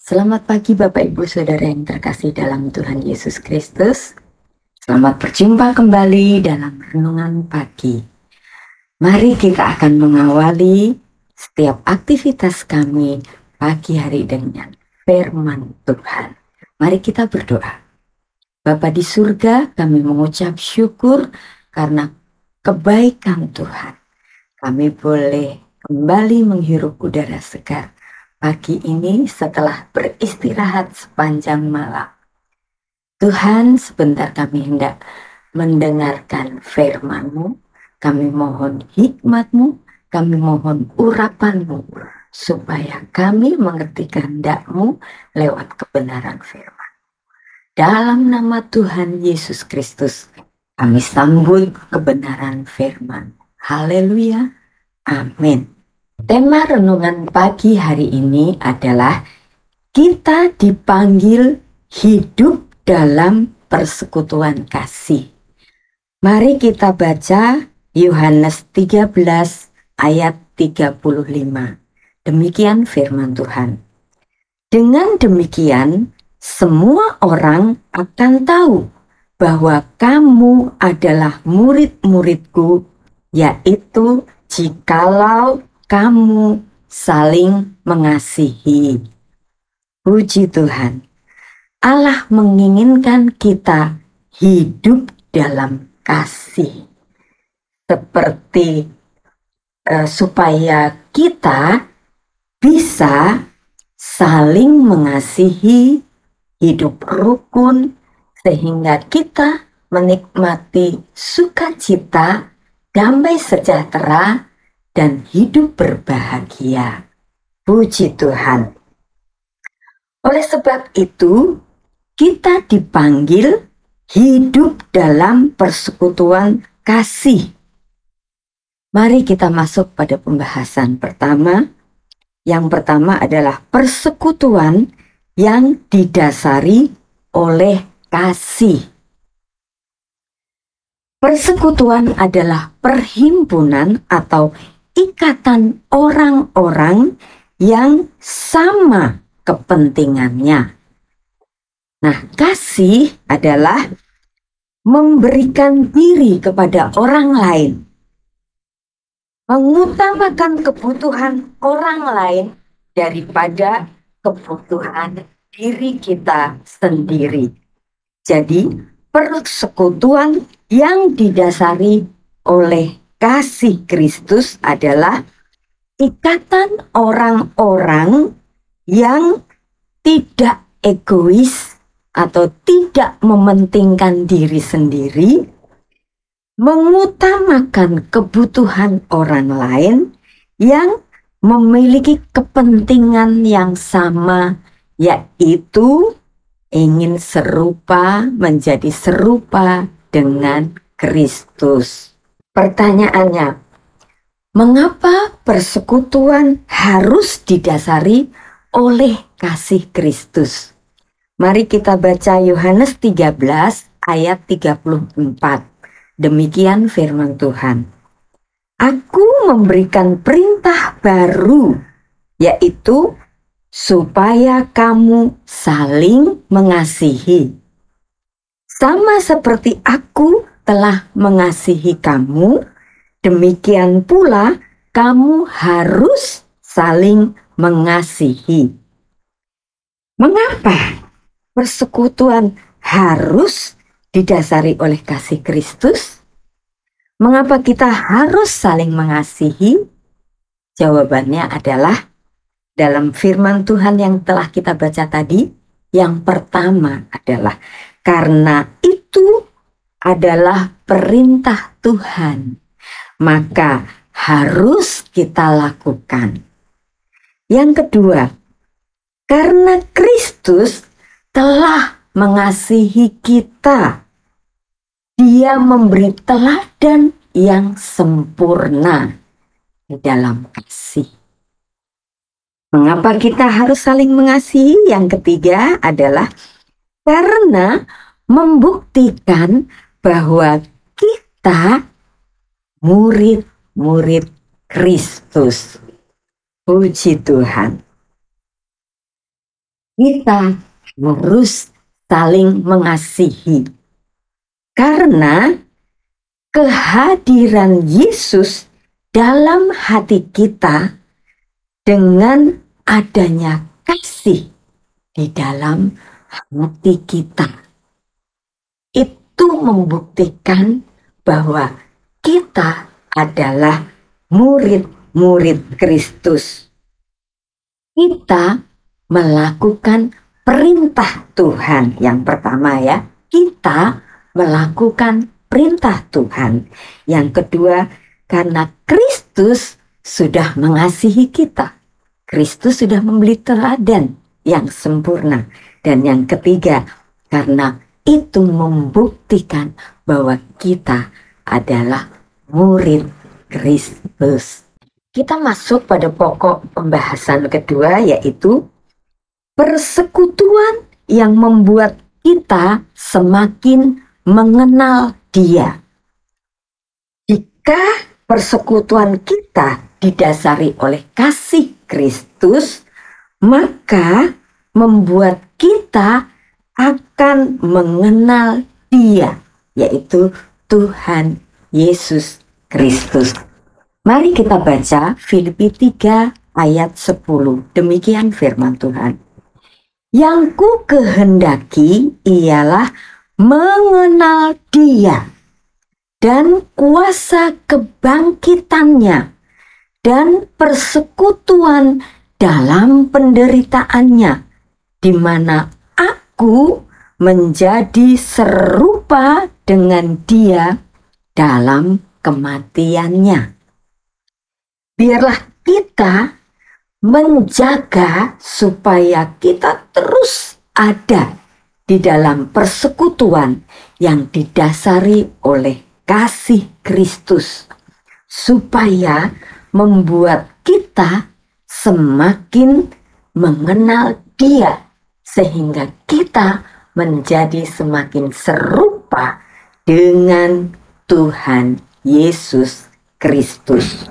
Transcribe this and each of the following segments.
Selamat pagi Bapak Ibu Saudara yang terkasih dalam Tuhan Yesus Kristus. Selamat berjumpa kembali dalam Renungan Pagi. Mari kita akan mengawali setiap aktivitas kami pagi hari dengan firman Tuhan. Mari kita berdoa. Bapa di surga, kami mengucap syukur karena kebaikan Tuhan. Kami boleh kembali menghirup udara segar pagi ini setelah beristirahat sepanjang malam. Tuhan, sebentar kami hendak mendengarkan firman-Mu. Kami mohon hikmat-Mu, kami mohon urapan-Mu, supaya kami mengerti kehendak-Mu lewat kebenaran firman. Dalam nama Tuhan Yesus Kristus, kami sambut kebenaran firman. Haleluya, amin. Tema renungan pagi hari ini adalah kita dipanggil hidup dalam persekutuan kasih. Mari kita baca Yohanes 13 ayat 35. Demikian firman Tuhan. Dengan demikian, semua orang akan tahu bahwa kamu adalah murid-muridku, yaitu jikalau kamu saling mengasihi. Puji Tuhan. Allah menginginkan kita hidup dalam kasih. Seperti supaya kita bisa saling mengasihi, hidup rukun, sehingga kita menikmati sukacita, damai sejahtera, dan hidup berbahagia. Puji Tuhan. Oleh sebab itu, kita dipanggil hidup dalam persekutuan kasih. Mari kita masuk pada pembahasan pertama. Yang pertama adalah persekutuan yang didasari oleh kasih. Persekutuan adalah perhimpunan atau ikatan orang-orang yang sama kepentingannya. Nah, kasih adalah memberikan diri kepada orang lain, mengutamakan kebutuhan orang lain daripada kebutuhan diri kita sendiri. Jadi, persekutuan yang didasari oleh kasih Kristus adalah ikatan orang-orang yang tidak egois atau tidak mementingkan diri sendiri, mengutamakan kebutuhan orang lain yang memiliki kepentingan yang sama, yaitu ingin menjadi serupa dengan Kristus. Pertanyaannya, mengapa persekutuan harus didasari oleh kasih Kristus? Mari kita baca Yohanes 13 ayat 34. Demikian firman Tuhan. Aku memberikan perintah baru, yaitu supaya kamu saling mengasihi. Sama seperti aku telah mengasihi kamu, demikian pula kamu harus saling mengasihi. Mengapa persekutuan harus didasari oleh kasih Kristus? Mengapa kita harus saling mengasihi? Jawabannya adalah dalam firman Tuhan yang telah kita baca tadi. Yang pertama adalah karena itu adalah perintah Tuhan, maka harus kita lakukan. Yang kedua, karena Kristus telah mengasihi kita, Dia memberi teladan yang sempurna di dalam kasih. Mengapa kita harus saling mengasihi? Yang ketiga adalah karena membuktikan bahwa kita murid-murid Kristus. Puji Tuhan. kita harus saling mengasihi. Karena kehadiran Yesus dalam hati kita dengan adanya kasih di dalam hati kita, itu membuktikan bahwa kita adalah murid-murid Kristus. Kita melakukan perintah Tuhan. Yang pertama ya, kita melakukan perintah Tuhan. Yang kedua, karena Kristus sudah mengasihi kita. Kristus sudah memberi teladan yang sempurna. Dan yang ketiga, karena itu membuktikan bahwa kita adalah murid Kristus. Kita masuk pada pokok pembahasan kedua, yaitu persekutuan yang membuat kita semakin mengenal Dia. Jika persekutuan kita didasari oleh kasih Kristus, maka membuat kita akan mengenal Dia, yaitu Tuhan Yesus Kristus. Mari kita baca Filipi 3 ayat 10. Demikian firman Tuhan. Yang ku kehendaki ialah mengenal Dia dan kuasa kebangkitannya dan persekutuan dalam penderitaannya, di mana aku menjadi serupa dengan Dia dalam kematiannya. Biarlah kita menjaga supaya kita terus ada di dalam persekutuan yang didasari oleh kasih Kristus, supaya membuat kita semakin mengenal Dia, sehingga kita menjadi semakin serupa dengan Tuhan Yesus Kristus.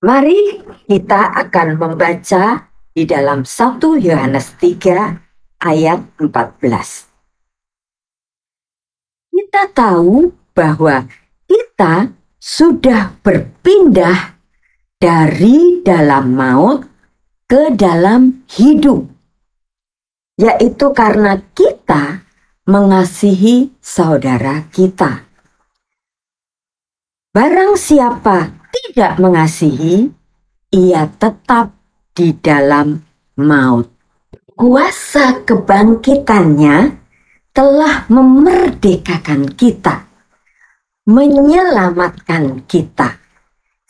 Mari kita akan membaca di dalam 1 Yohanes 3 ayat 14. Kita tahu bahwa kita sudah berpindah dari dalam maut ke dalam hidup, yaitu karena kita mengasihi saudara kita. Barang siapa tidak mengasihi, ia tetap di dalam maut. Kuasa kebangkitannya telah memerdekakan kita, menyelamatkan kita.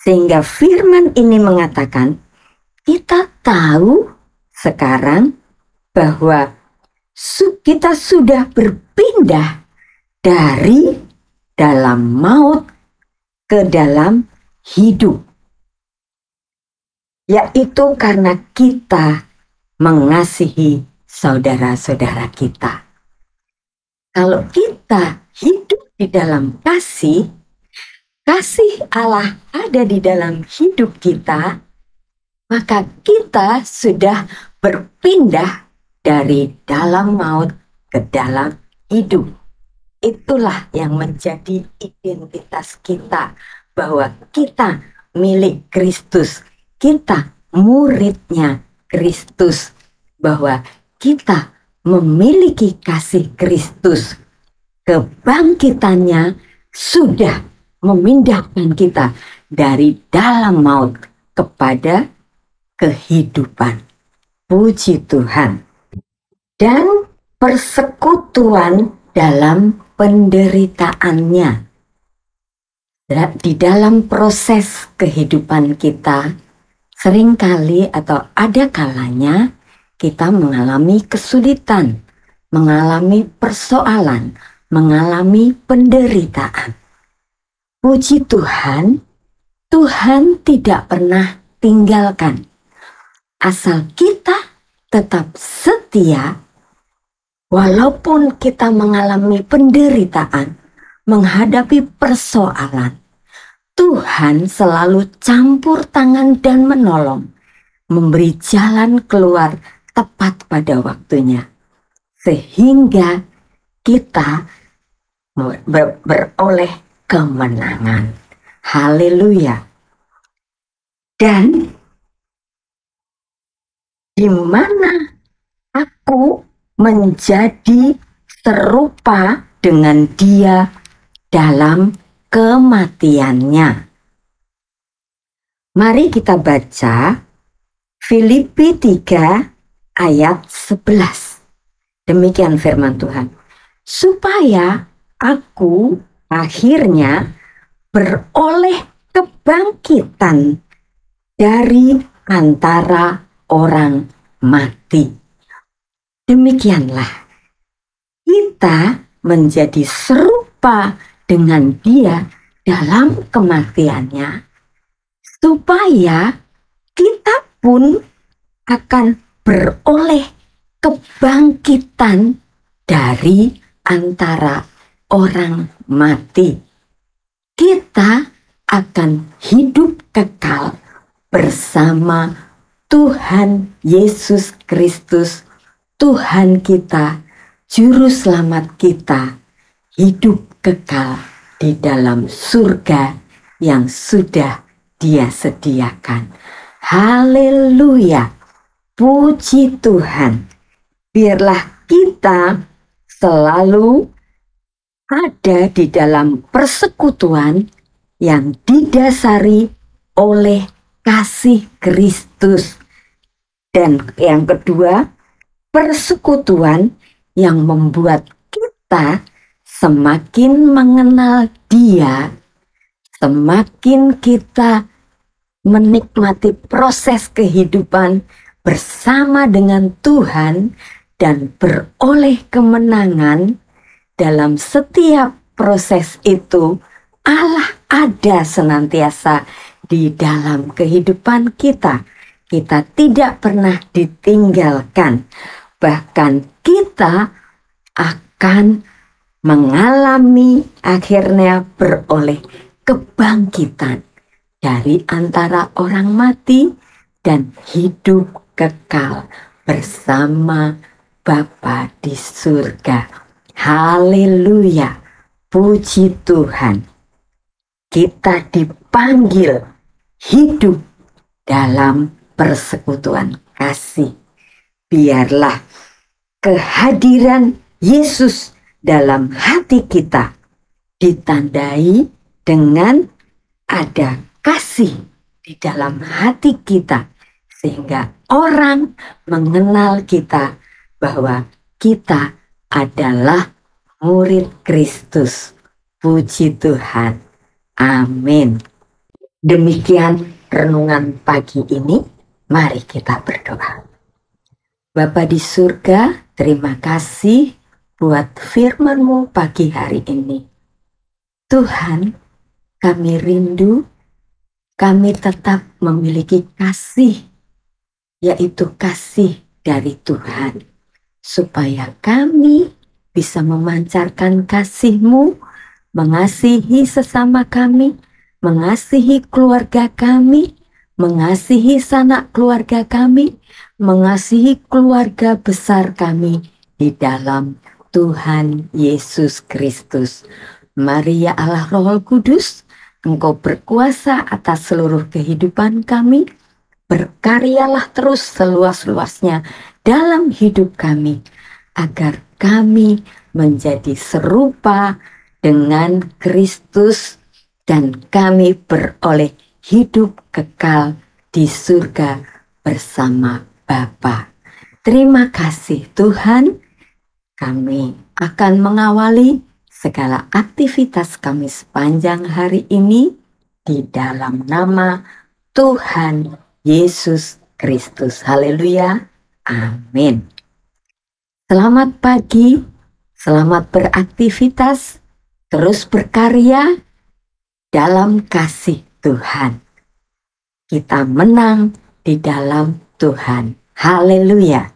Sehingga firman ini mengatakan, kita tahu sekarang bahwa kita sudah berpindah dari dalam maut ke dalam hidup, yaitu karena kita mengasihi saudara-saudara kita. Kalau kita hidup di dalam kasih Allah ada di dalam hidup kita, maka kita sudah berpindah dari dalam maut ke dalam hidup. Itulah yang menjadi identitas kita, bahwa kita milik Kristus, kita muridnya Kristus, bahwa kita memiliki kasih Kristus. Kebangkitannya sudah memindahkan kita dari dalam maut kepada kehidupan. Puji Tuhan. Dan persekutuan dalam penderitaannya. Di dalam proses kehidupan kita, seringkali atau ada kalanya kita mengalami kesulitan, mengalami persoalan, mengalami penderitaan. Puji Tuhan, Tuhan tidak pernah tinggalkan. Asal kita tetap setia, walaupun kita mengalami penderitaan, menghadapi persoalan, Tuhan selalu campur tangan dan menolong, memberi jalan keluar tepat pada waktunya, sehingga kita beroleh kemenangan. Haleluya. Dan di mana aku menjadi serupa dengan Dia dalam kematiannya. Mari kita baca Filipi 3 ayat 11. Demikian firman Tuhan. Supaya aku akhirnya beroleh kebangkitan dari antara orang mati. Demikianlah kita menjadi serupa dengan Dia dalam kematiannya, supaya kita pun akan beroleh kebangkitan dari antara orang mati. Kita akan hidup kekal bersama Tuhan Yesus Kristus, Tuhan kita, Juru Selamat kita, hidup kekal di dalam surga yang sudah Dia sediakan. Haleluya, puji Tuhan. Biarlah kita selalu ada di dalam persekutuan yang didasari oleh kasih Kristus. Dan yang kedua, persekutuan yang membuat kita semakin mengenal Dia, semakin kita menikmati proses kehidupan bersama dengan Tuhan dan beroleh kemenangan. Dalam setiap proses itu, Allah ada senantiasa di dalam kehidupan kita. Kita tidak pernah ditinggalkan. Bahkan kita akan mengalami akhirnya beroleh kebangkitan dari antara orang mati dan hidup kekal bersama Bapa di surga. Haleluya, puji Tuhan. Kita dipanggil hidup dalam persekutuan kasih. Biarlah kehadiran Yesus dalam hati kita ditandai dengan ada kasih di dalam hati kita, sehingga orang mengenal kita bahwa kita adalah murid Kristus. Puji Tuhan. Amin. Demikian renungan pagi ini. Mari kita berdoa. Bapa di surga, terima kasih buat firman-Mu pagi hari ini. Tuhan, kami rindu, kami tetap memiliki kasih, yaitu kasih dari Tuhan, supaya kami bisa memancarkan kasih-Mu, mengasihi sesama kami, mengasihi keluarga kami, mengasihi sanak keluarga kami, mengasihi keluarga besar kami di dalam Tuhan Yesus Kristus. Mari ya Allah Roh Kudus, Engkau berkuasa atas seluruh kehidupan kami, berkaryalah terus seluas-luasnya dalam hidup kami, agar kami menjadi serupa dengan Kristus dan kami beroleh hidup kekal di surga bersama Bapa. Terima kasih Tuhan, kami akan mengawali segala aktivitas kami sepanjang hari ini di dalam nama Tuhan Yesus Kristus. Haleluya. Amin. Selamat pagi, selamat beraktivitas, terus berkarya dalam kasih Tuhan. Kita menang di dalam Tuhan. Haleluya.